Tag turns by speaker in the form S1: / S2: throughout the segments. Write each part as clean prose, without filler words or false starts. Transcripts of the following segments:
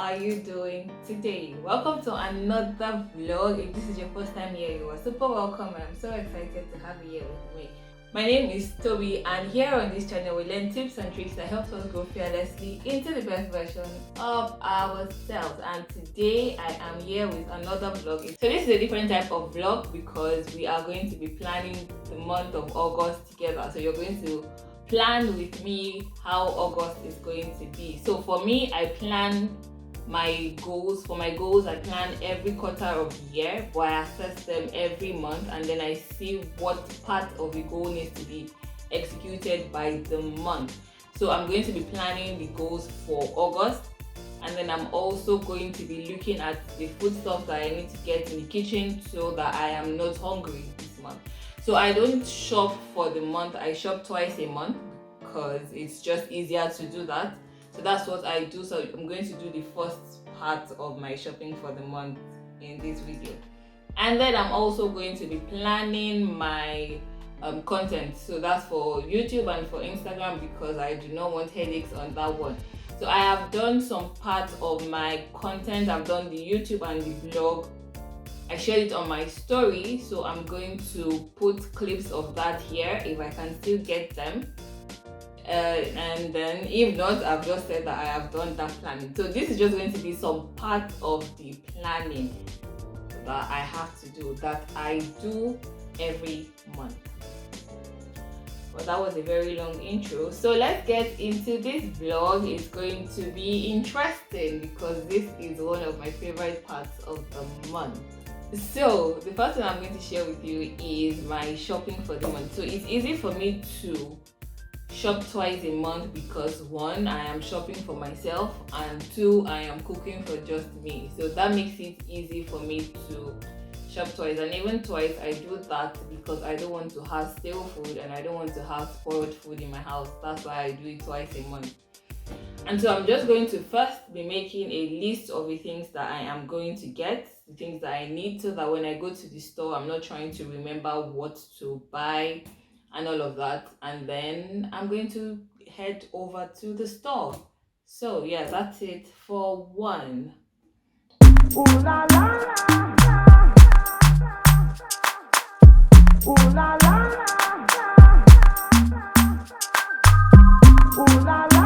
S1: are you doing today? Welcome to another vlog. If this is your first time here, you are super welcome and I'm so excited to have you here with me. My name is Tobi and here on this channel we learn tips and tricks that help us grow fearlessly into the best version of ourselves. And today I am here with another vlog. So this is a different type of vlog because we are going to be planning the month of August together. So you're going to plan with me how August is going to be. So for me, I plan my goals. For my goals, I plan every quarter of the year, but I assess them every month and then I see what part of the goal needs to be executed by the month. So I'm going to be planning the goals for August, and then I'm also going to be looking at the foodstuff that I need to get in the kitchen so that I am not hungry this month. So I don't shop for the month, I shop twice a month because it's just easier to do that. So that's what I do. So I'm going to do the first part of my shopping for the month in this video. And then I'm also going to be planning my content. So that's for YouTube and for Instagram because I do not want headaches on that one. So I have done some parts of my content. I've done the YouTube and the blog. I shared it on my story, so I'm going to put clips of that here if I can still get them. And then if not, I've just said that I have done that planning. So this is just going to be some part of the planning that I have to do, that I do every month. Well, that was a very long intro. So let's get into this vlog. It's going to be interesting because this is one of my favorite parts of the month. So the first thing I'm going to share with you is my shopping for the month. So it's easy for me to shop twice a month because one, I am shopping for myself, and two, I am cooking for just me. So that makes it easy for me to shop twice. And even twice, I do that because I don't want to have stale food and I don't want to have spoiled food in my house. That's why I do it twice a month. And so I'm just going to first be making a list of the things that I am going to get, the things that I need, so that when I go to the store, I'm not trying to remember what to buy and all of that. And then I'm going to head over to the store. So yeah, that's it for one. Ooh la la la. Ooh la la la. Ooh la la.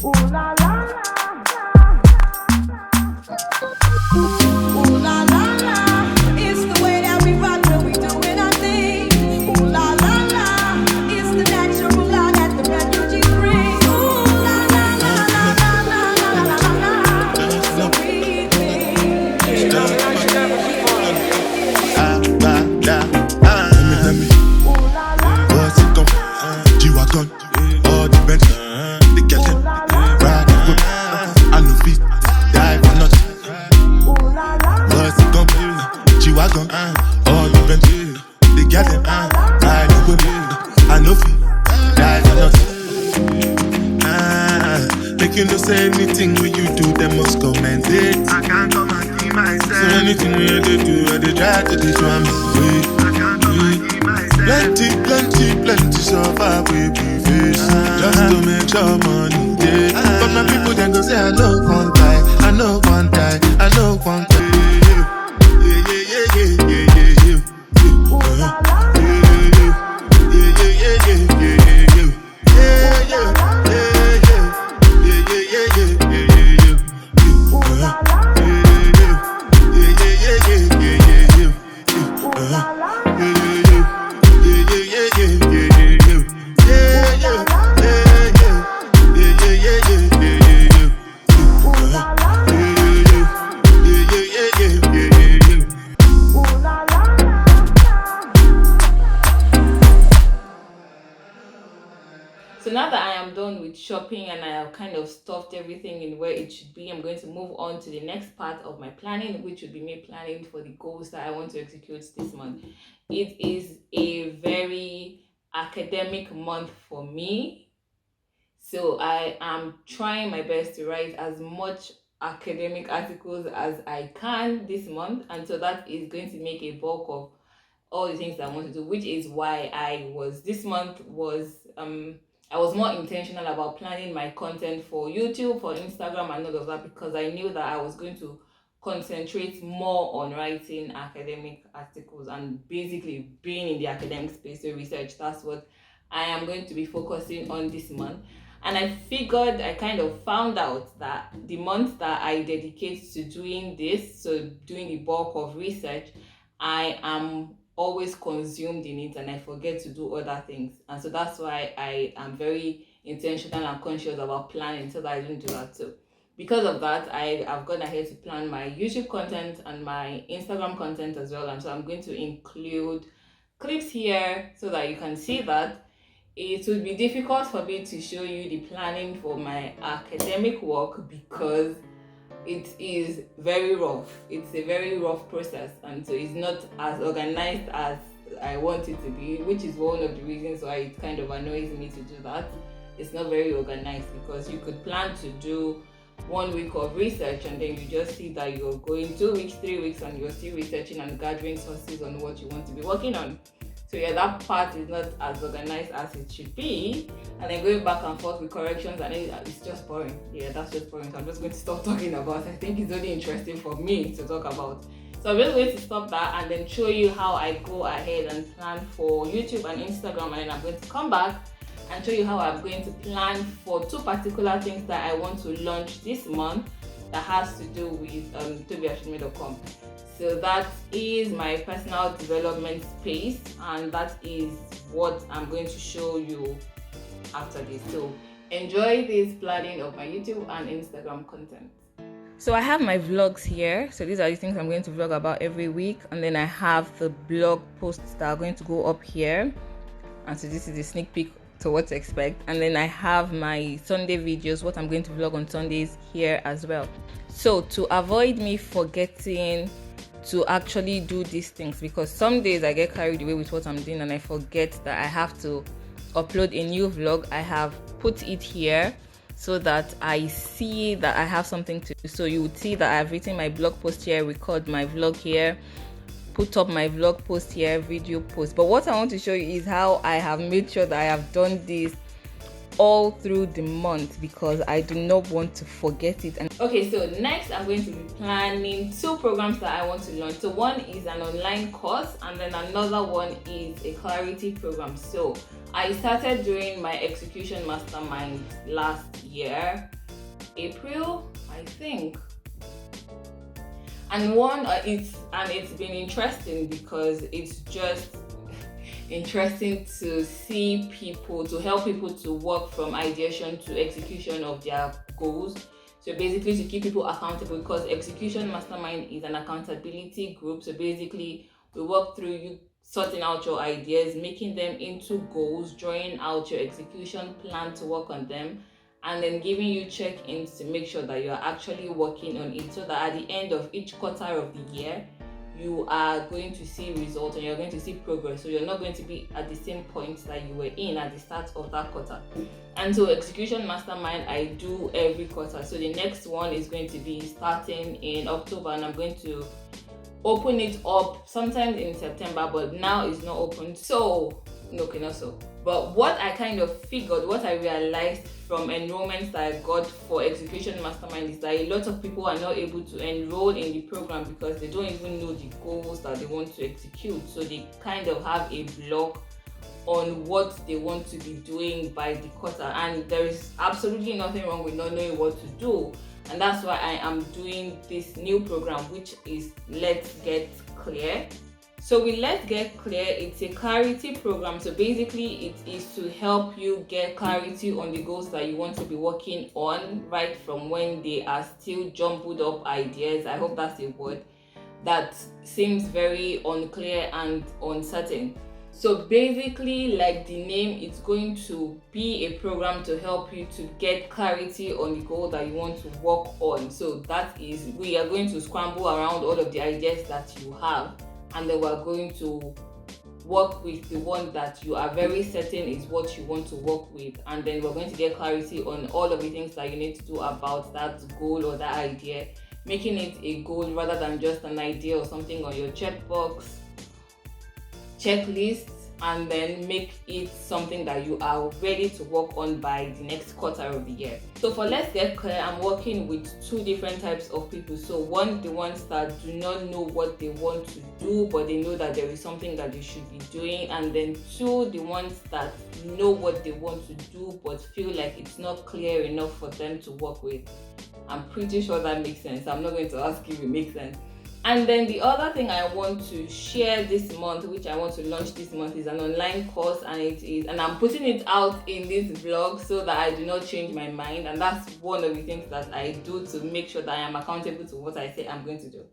S1: Ooh la la ooh la la la, it's the way that we rock when we doing our thing. Ooh la la la, it's the natural law that the refugees bring. Ooh la la la la la la la la la, it's the breathing. Ooh la la, what's it gon' G-Wagon, all the Bentley, the Kelton, ride the whip, I know feet, die for nothing. What's it gon' be? G-Wagon, all the Bentley, the Kelton, ride the whip, I know feet, die for nothing. Make you no say anything when you do, them must commend it. I can't come and see myself. So anything we do, I try to do my way. I can't come and see myself. Plenty suffer we be face just to make sure money day. But my people then go say I know one die, I know one die, I know one die. So now that I am done with shopping and I have kind of stuffed everything in where it should be, I'm going to move on to the next part of my planning, which would be me planning for the goals that I want to execute this month. It is a very academic month for me. So I am trying my best to write as much academic articles as I can this month. And so that is going to make a bulk of all the things that I want to do, which is why this month was I was more intentional about planning my content for YouTube, for Instagram, and all of that, because I knew that I was going to concentrate more on writing academic articles and basically being in the academic space. So research, that's what I am going to be focusing on this month. And I figured, I kind of found out that the month that I dedicate to doing this, so doing the bulk of research, I am always consumed in it and I forget to do other things. And so that's why I am very intentional and conscious about planning so that I don't do that too. Because of that, I have gone ahead to plan my YouTube content and my Instagram content as well. And so I'm going to include clips here so that you can see that. It would be difficult for me to show you the planning for my academic work because it is very rough. It's a very rough process, and so it's not as organized as I want it to be, which is one of the reasons why it kind of annoys me to do that. It's not very organized because you could plan to do 1 week of research and then you just see that you're going 2 weeks, 3 weeks, and you're still researching and gathering sources on what you want to be working on. So yeah, that part is not as organized as it should be, and then going back and forth with corrections, and it's just boring. Yeah, that's just boring. So I'm just going to stop talking about it. I think it's only interesting for me to talk about. So I'm just going to stop that and then show you how I go ahead and plan for YouTube and Instagram, and then I'm going to come back and show you how I'm going to plan for 2 particular things that I want to launch this month that has to do with tobiachudume.com. So that is my personal development space, and that is what I'm going to show you after this. So enjoy this planning of my YouTube and Instagram content. So I have my vlogs here. So these are the things I'm going to vlog about every week, and then I have the blog posts that are going to go up here. And so this is a sneak peek to what to expect. And then I have my Sunday videos, what I'm going to vlog on Sundays here as well. So to avoid me forgetting to actually do these things, because some days I get carried away with what I'm doing and I forget that I have to upload a new vlog, I have put it here so that I see that I have something to do. So you would see that I've written my blog post here, record my vlog here, put up my vlog post here, video post. But what I want to show you is how I have made sure that I have done this all through the month, because I do not want to forget it. And okay, so next I'm going to be planning 2 programs that I want to launch. So one is an online course, and then another one is a clarity program. So I started doing my execution mastermind last year, April, I think. And it's been interesting because it's just interesting to see people, to help people to work from ideation to execution of their goals. So basically to keep people accountable, because Execution Mastermind is an accountability group. So basically we work through you sorting out your ideas, making them into goals, drawing out your execution plan to work on them, and then giving you check-ins to make sure that you are actually working on it, so that at the end of each quarter of the year you are going to see results and you're going to see progress. So you're not going to be at the same point that you were in at the start of that quarter. And so Execution Mastermind I do every quarter. So the next one is going to be starting in October, and I'm going to open it up sometime in September, but now it's not open. So okay, not so. But what I kind of figured, what I realized from enrollments that I got for Execution Mastermind is that a lot of people are not able to enroll in the program because they don't even know the goals that they want to execute. So they kind of have a block on what they want to be doing by the quarter. And there is absolutely nothing wrong with not knowing what to do. And that's why I am doing this new program, which is Let's Get Clear. So with Let's Get Clear, it's a clarity program. So basically it is to help you get clarity on the goals that you want to be working on, right from when they are still jumbled up ideas. I hope that's a word that seems very unclear and uncertain. So basically, like the name, it's going to be a program to help you to get clarity on the goal that you want to work on. So that is, we are going to scramble around all of the ideas that you have, and then we're going to work with the one that you are very certain is what you want to work with, and then we're going to get clarity on all of the things that you need to do about that goal or that idea, making it a goal rather than just an idea or something on your checklist. and then make it something that you are ready to work on by the next quarter of the year. So for Let's Get Clear, I'm working with two different types of people. So one, the ones that do not know what they want to do, but they know that there is something that they should be doing. And then two, the ones that know what they want to do, but feel like it's not clear enough for them to work with. I'm pretty sure that makes sense. I'm not going to ask if it makes sense. And then the other thing I want to share this month, which I want to launch this month, is an online course, and I'm putting it out in this vlog so that I do not change my mind. And that's one of the things that I do to make sure that I am accountable to what I say I'm going to do.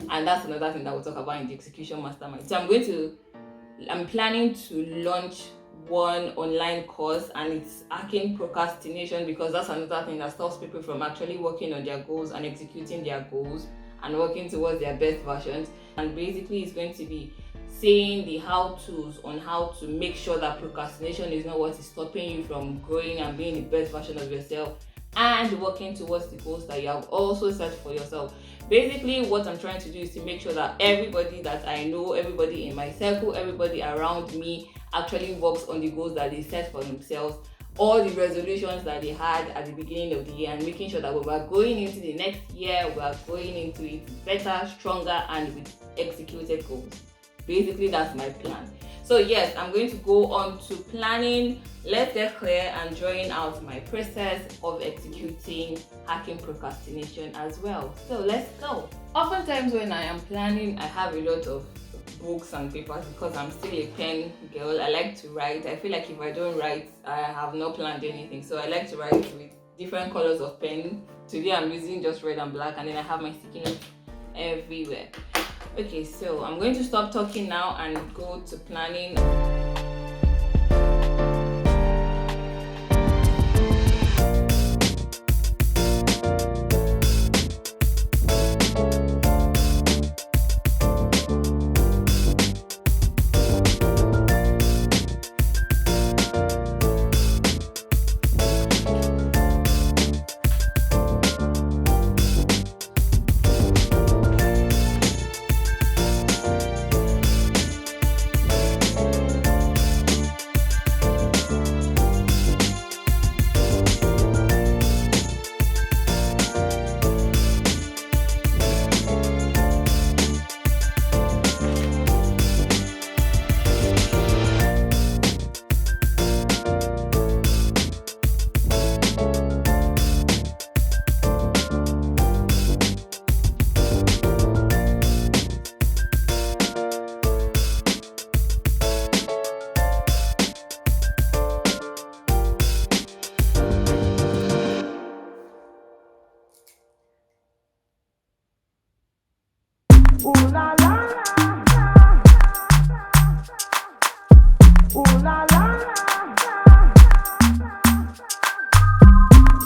S1: And that's another thing that we'll talk about in the execution mastermind. So I'm planning to launch one online course, and it's hacking procrastination, because that's another thing that stops people from actually working on their goals and executing their goals and working towards their best versions. And basically it's going to be saying the how-tos on how to make sure that procrastination is not what is stopping you from growing and being the best version of yourself and working towards the goals that you have also set for yourself. Basically what I'm trying to do is to make sure that everybody that I know, everybody in my circle, everybody around me actually works on the goals that they set for themselves, all the resolutions that they had at the beginning of the year, and making sure that when we're going into the next year, we're going into it better, stronger, and with executed goals. Basically, that's my plan. So yes, I'm going to go on to planning Let's Get Clear and drawing out my process of executing hacking procrastination as well. So let's go. Oftentimes when I am planning, I have a lot of books and papers because I'm still a pen girl. I like to write. I feel like if I don't write, I have not planned anything. So I like to write with different colors of pen. Today I'm using just red and black, and then I have my sticky notes everywhere. Okay, so I'm going to stop talking now and go to planning. Ooh la la la, ooh la la la,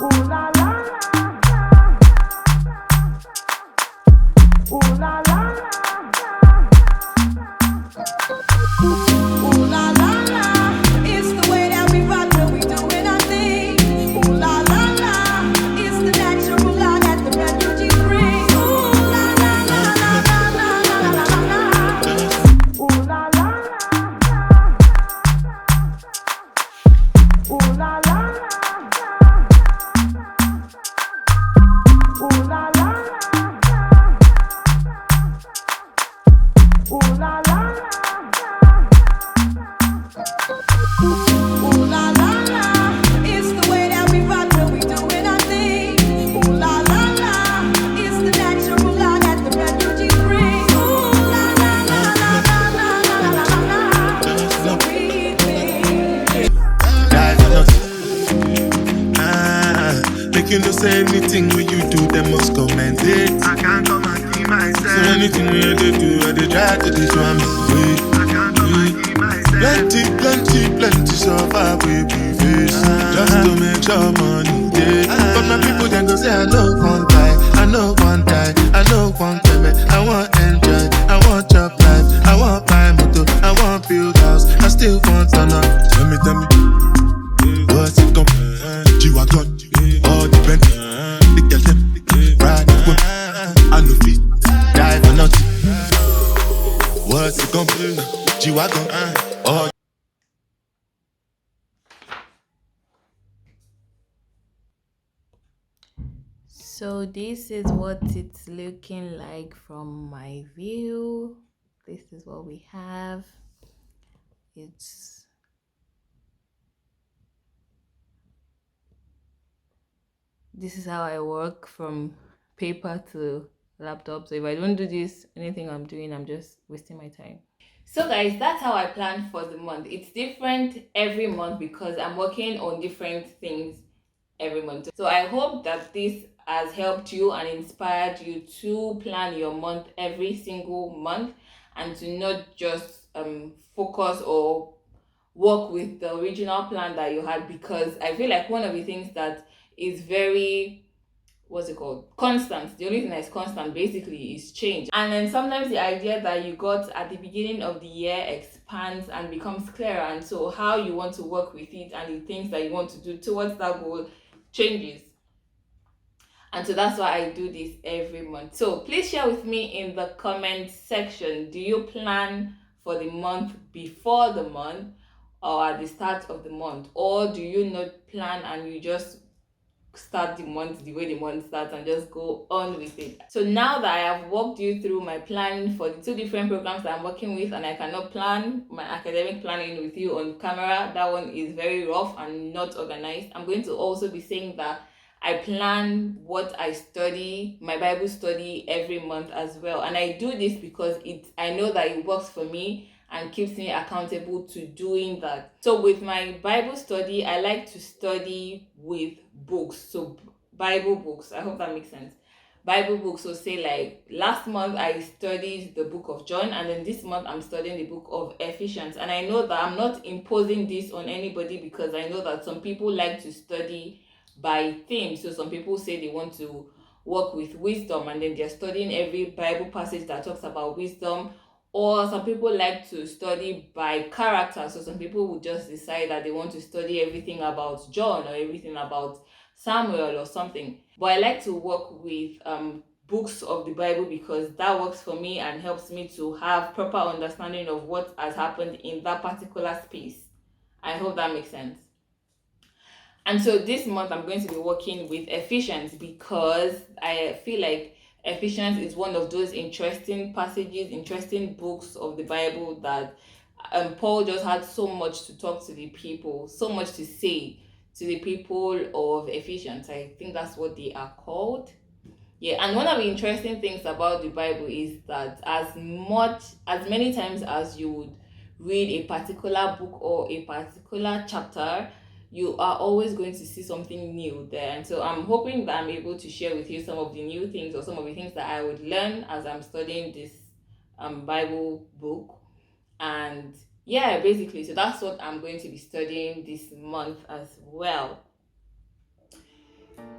S1: ooh la la la, ooh la la la, ooh la la la. It's the way that we rock when we doing our thing. Ooh la la la, it's the natural law that the refugees bring. Ooh la la la la. Ooh la la ooh la la ooh la la ooh la la ooh la la. It's the way that we rock when we doing our thing. Ooh la la la, it's the natural law that the refugees bring. Ooh la la la. So we think
S2: make you no say anything when you do, them must comment it. I can't come and keep myself. So anything we do, I dey try to do one way. I can't come and keep myself. Plenty so far we be face. Just to make sure money day. But my people then go say I know one time, I know one time, I know one time. I want enjoy, I want job life, I want buy motor, I want build house, I still want to know. Tell me, what's it come? G-Wagon, all the rent, the girl them, ride the whip, I know feet, die for nothing. What's it come? G-Wagon, Oh,
S1: So this is what it's looking like from my view. This is what we have. It's This is how I work from paper to laptop. So if I don't do this, anything I'm doing, I'm just wasting my time. So guys, that's how I plan for the month. It's different every month because I'm working on different things every month. So I hope that this has helped you and inspired you to plan your month every single month and to not just focus or work with the original plan that you had, because I feel like one of the things that is very, what's it called, constant, the only thing that is constant basically is change. And then sometimes the idea that you got at the beginning of the year expands and becomes clearer, and so how you want to work with it and the things that you want to do towards that goal changes. And so that's why I do this every month. So please share with me in the comment section, do you plan for the month before the month or at the start of the month, or do you not plan and you just start the month the way the month starts and just go on with it? So now that I have walked you through my planning for the two different programs that I'm working with, and I cannot plan my academic planning with you on camera, that one is very rough and not organized, I'm going to also be saying that I plan what I study, my Bible study every month as well. And I do this because I know that it works for me and keeps me accountable to doing that. So with my Bible study, I like to study with books. So Bible books, I hope that makes sense. Bible books, so say like last month I studied the book of John, and then this month I'm studying the book of Ephesians. And I know that I'm not imposing this on anybody because I know that some people like to study by theme. So some people say they want to work with wisdom and then they're studying every Bible passage that talks about wisdom, or some people like to study by character. So some people would just decide that they want to study everything about John or everything about Samuel or something. But I like to work with books of the Bible because that works for me and helps me to have proper understanding of what has happened in that particular space. I hope that makes sense. And so this month I'm going to be working with Ephesians because I feel like Ephesians is one of those interesting passages, interesting books of the Bible that Paul just had so much to talk to the people, so much to say to the people of Ephesians. I think that's what they are called. Yeah, and one of the interesting things about the Bible is that as many times as you would read a particular book or a particular chapter, you are always going to see something new there. And so I'm hoping that I'm able to share with you some of the new things or some of the things that I would learn as I'm studying this Bible book. And yeah, basically, so that's what I'm going to be studying this month as well.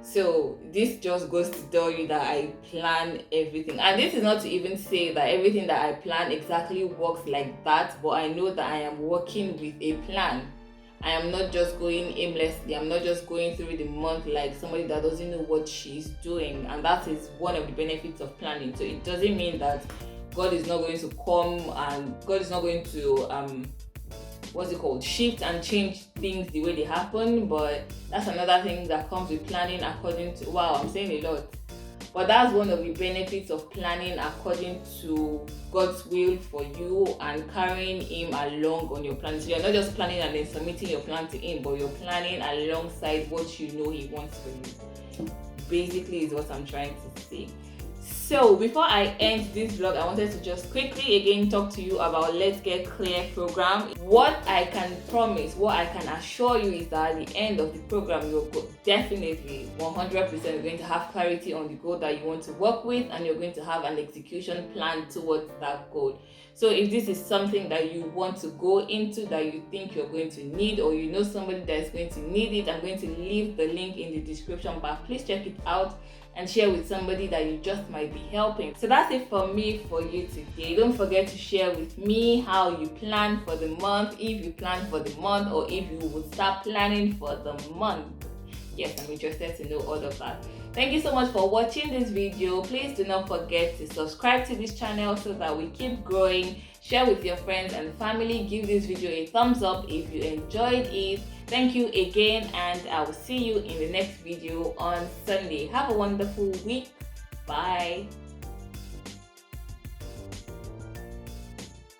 S1: So this just goes to tell you that I plan everything, and this is not to even say that everything that I plan exactly works like that, but I know that I am working with a plan. I am not just going aimlessly. I'm not just going through the month like somebody that doesn't know what she's doing, and that is one of the benefits of planning. So it doesn't mean that God is not going to come and God is not going to shift and change things the way they happen, but that's another thing that comes with planning according to, wow, I'm saying a lot. But that's one of the benefits of planning according to God's will for you and carrying Him along on your plan. So you're not just planning and then submitting your plan to Him, but you're planning alongside what you know He wants for you. Basically is what I'm trying to say. So before I end this vlog, I wanted to just quickly again talk to you about Let's Get Clear program. What I can promise, what I can assure you is that at the end of the program, you're definitely 100% going to have clarity on the goal that you want to work with, and you're going to have an execution plan towards that goal. So if this is something that you want to go into, that you think you're going to need, or you know somebody that is going to need it, I'm going to leave the link in the description bar. Please check it out and share with somebody that you just might be helping. So that's it for me for you today. Don't forget to share with me how you plan for the month, if you plan for the month, or if you would start planning for the month. Yes, I'm interested to know all of that. Thank you so much for watching this video. Please do not forget to subscribe to this channel so that we keep growing. share with your friends and family. Give this video a thumbs up if you enjoyed it. Thank you again, and I will see you in the next video on Sunday. Have a wonderful week. Bye.